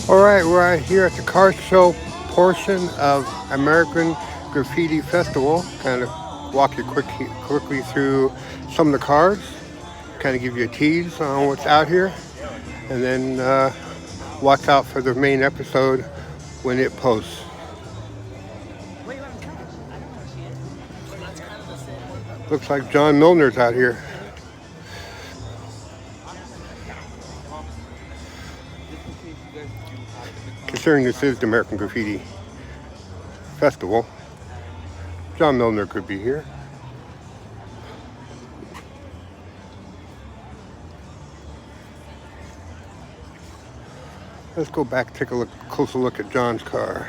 All right, we're out here at the car show portion of American Graffiti Festival. Kind of walk you quickly through some of the cars, kind of give you a tease on what's out here, and then watch out for the main episode when it posts. Looks like John Milner's out here. Considering this is the American Graffiti Festival, John Milner could be here. Let's go back, take a closer look at John's car.